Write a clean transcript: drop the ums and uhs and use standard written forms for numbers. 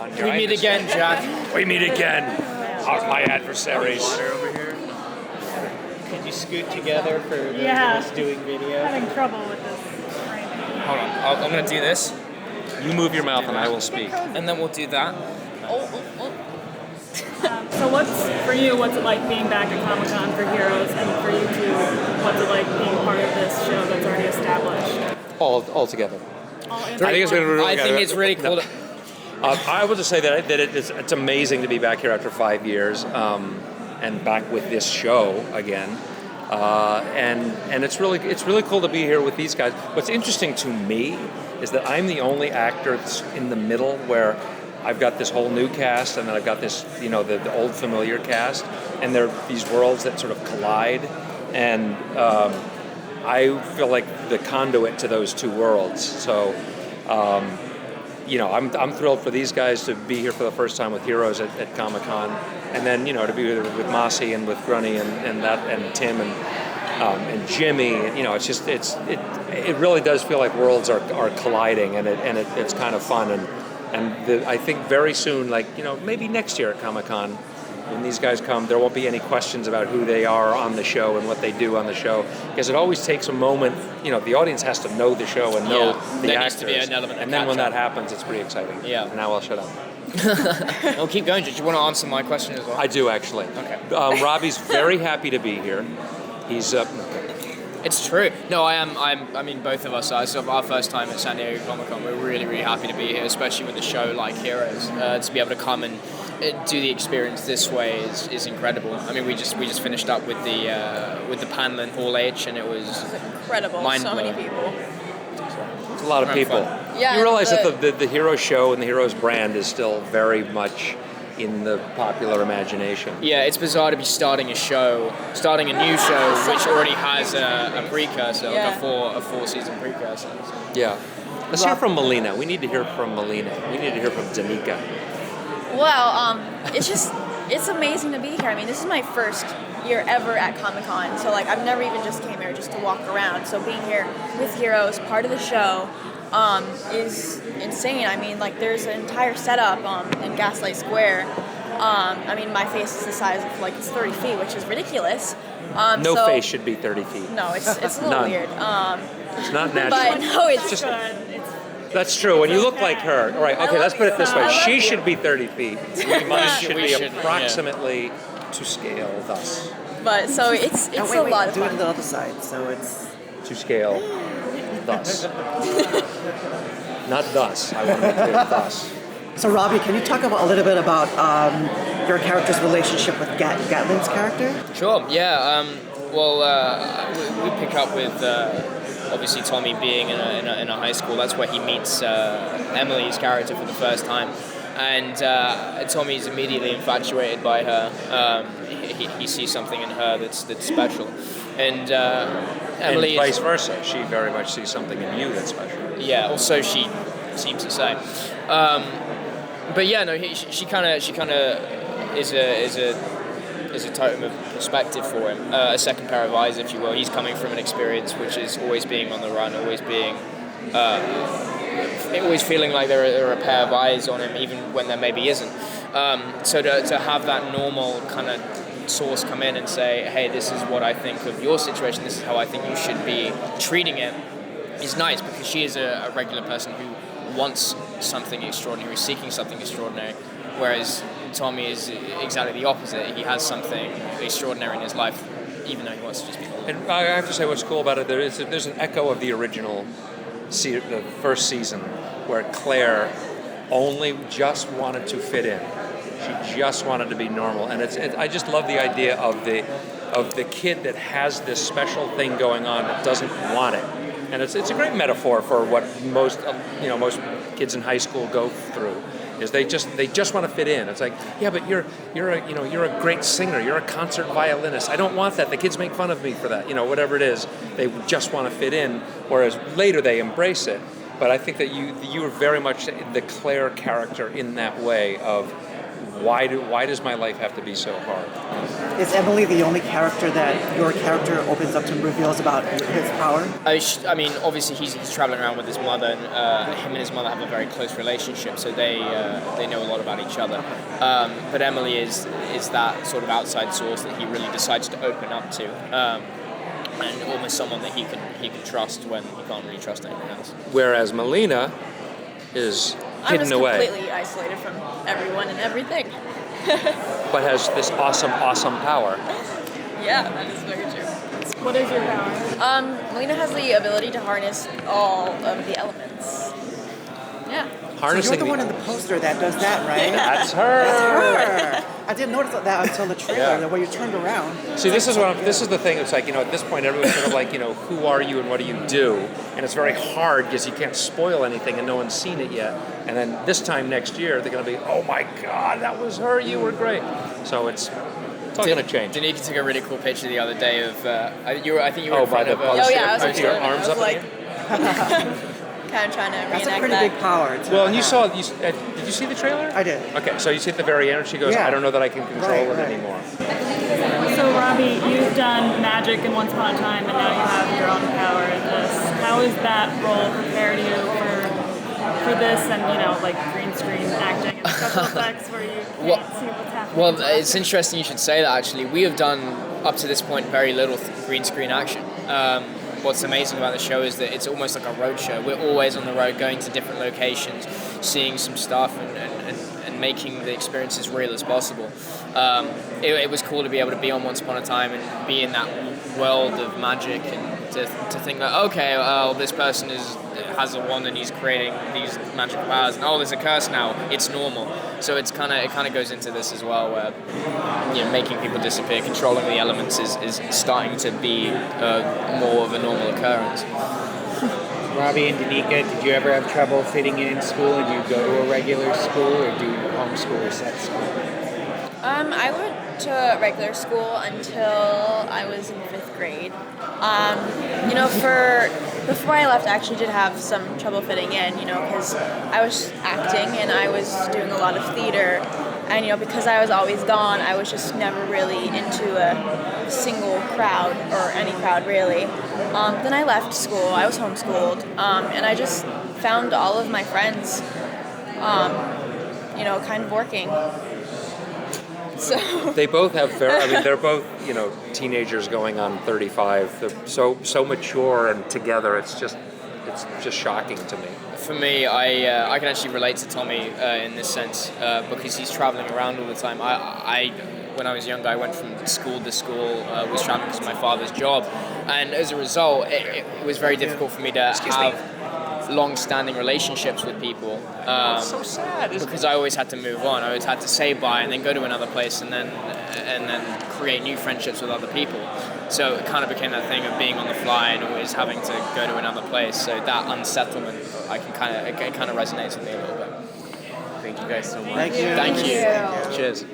on We meet again, Jack. We meet again. My adversaries. Could you scoot together for those of us doing video? I'm having trouble with this. Hold on, I'm going to do this. You move your mouth and I will speak. And then we'll do that. So what's it like being back at Comic-Con for Heroes, and for you two, what's it like being part of this show that's already established? All together. I think it's been really I think it's really cool. I will just say that it's amazing to be back here after 5 years and back with this show again. And it's really cool to be here with these guys. What's interesting to me is that I'm the only actor that's in the middle where I've got this whole new cast and then I've got this, the old familiar cast, and there are these worlds that sort of collide, and I feel like the conduit to those two worlds. So, I'm thrilled for these guys to be here for the first time with Heroes at Comic-Con, and then to be with Mossy and with Grunny and Tim and Jimmy. It's just it really does feel like worlds are colliding, and it's kind of fun, and I think very soon, maybe next year at Comic-Con, when these guys come, there won't be any questions about who they are on the show and what they do on the show, because it always takes a moment. The audience has to know the show and know the there actors. needs to be an element of and then when catch-up. that happens, it's pretty exciting. Yeah. And now I'll shut up. Well, keep going. Did you want to answer my question as well? I do, actually. Okay. Robbie's very happy to be here. He's It's true. No, I am. I mean, both of us. It's our first time at San Diego Comic-Con. We're really, really happy to be here, especially with a show like Heroes. To be able to come and do the experience this way is incredible. I mean, we just finished up with the panel in Hall H, and it was incredible. So many people. It's a lot of people. Yeah, you realize that the Heroes show and the Heroes brand is still very much in the popular imagination. Yeah, it's bizarre to be starting a new show, which already has a precursor, like a four-season precursor. So. Yeah. Let's hear from Malina. We need to hear from Malina. We need to hear from Danika. Well, it's amazing to be here. I mean, this is my first year ever at Comic-Con, so I've never even just came here just to walk around. So being here with Heroes, part of the show, is insane. I mean, there's an entire setup in Gaslight Square. I mean, my face is the size of it's 30 feet, which is ridiculous. No face should be 30 feet. No, it's a little weird. It's not natural. But no, it's just good. That's true. When you look like her, all right? Okay, let's put it this way: she should be 30 feet. Mine should be approximately to scale thus. But so it's a lot of do fun. it on the other side, so it's To scale thus. Not thus. I want to make clear thus. So Robbie, can you talk a little bit about your character's relationship with Gatlin's character? Sure. Yeah. We pick up with obviously Tommy being in a high school. That's where he meets Emily's character for the first time, and Tommy's immediately infatuated by her. He sees something in her that's special, and Emily. And vice versa. She very much sees something in you that's special. Yeah. Also, she seems to say. But yeah, no. She kind of is a totem of perspective for him, a second pair of eyes, if you will. He's coming from an experience which is always being on the run, always feeling like there are a pair of eyes on him, even when there maybe isn't. So to have that normal kind of source come in and say, hey, this is what I think of your situation, this is how I think you should be treating it, is nice, because she is a regular person who wants something extraordinary, who's seeking something extraordinary, whereas Tommy is exactly the opposite. He has something extraordinary in his life, even though he wants to just be normal. And I have to say, what's cool about it, there's an echo of the original, the first season, where Claire only just wanted to fit in. She just wanted to be normal, and I just love the idea of the kid that has this special thing going on that doesn't want it, and it's a great metaphor for what most kids in high school go through. Is they just want to fit in. It's like, yeah, but you're a great singer. You're a concert violinist. I don't want that. The kids make fun of me for that. Whatever it is, they just want to fit in. Whereas later they embrace it. But I think that you are very much the Claire character in that way of why does my life have to be so hard? Is Emily the only character that your character opens up to and reveals about his power? I mean, obviously he's traveling around with his mother, and him and his mother have a very close relationship, so they know a lot about each other. But Emily is that sort of outside source that he really decides to open up to, and almost someone that he can trust when he can't really trust anyone else. Whereas Malina is hidden I'm away, just completely isolated from everyone and everything. but has this awesome power. Yeah, that is very true. What is your power? Malina has the ability to harness all of the elements. Yeah. So Harnessing you're the one in the poster that does that, right? That's her. That's her. I didn't notice that until the trailer, Yeah. where you turned around. See, this is the thing. It's like, at this point, everyone's sort of like, who are you and what do you do? And it's very hard because you can't spoil anything and no one's seen it yet. And then this time next year, they're going to be, oh my God, that was her. You were great. So it's all going to change. Danika took a really cool picture the other day of, I think you were Oh, in by front the of poster. Oh yeah, I was With actually your arms up in like, the air? kind of trying to That's a reenact pretty that. big power. Well, and did you see the trailer? I did. Okay, so you see at the very end, she goes, Yeah. I don't know that I can control it Right. anymore. So Robbie, you've done magic in Once Upon a Time, and now you have your own power in this. How has that role prepared you for this, and like green screen acting and special effects where you can't see what's happening? Well, it's interesting you should say that, actually. We have done, up to this point, very little green screen action. What's amazing about the show is that it's almost like a road show. We're always on the road, going to different locations, seeing some stuff, and making the experience as real as possible. It was cool to be able to be on Once Upon a Time and be in that world of magic, and to think that, okay, well, this person has a wand and he's creating these magical powers, and there's a curse now. It's normal. So it kind of goes into this as well, where making people disappear, controlling the elements is starting to be more of a normal occurrence. Robbie and Danika, did you ever have trouble fitting in school, and do you go to a regular school, or do you homeschool or set school? I went to regular school until I was in 5th grade. Before I left, I actually did have some trouble fitting in, because I was acting and I was doing a lot of theater. And, because I was always gone, I was just never really into a single crowd, or any crowd really. Then I left school, I was homeschooled, and I just found all of my friends, kind of working. So They both have they're both, teenagers going on 35. They're so mature and together. It's just shocking to me. For me, I can actually relate to Tommy in this sense because he's traveling around all the time. When I was younger, I went from school to school, was traveling because of my father's job, and as a result, it was very difficult for me to have long-standing relationships with people. It's so sad. Because I always had to move on. I always had to say bye and then go to another place and then create new friendships with other people. So it kind of became that thing of being on the fly and always having to go to another place. So that unsettlement, it kind of resonates with me a little bit. Thank you guys so much. Thank you. Thank you. Cheers.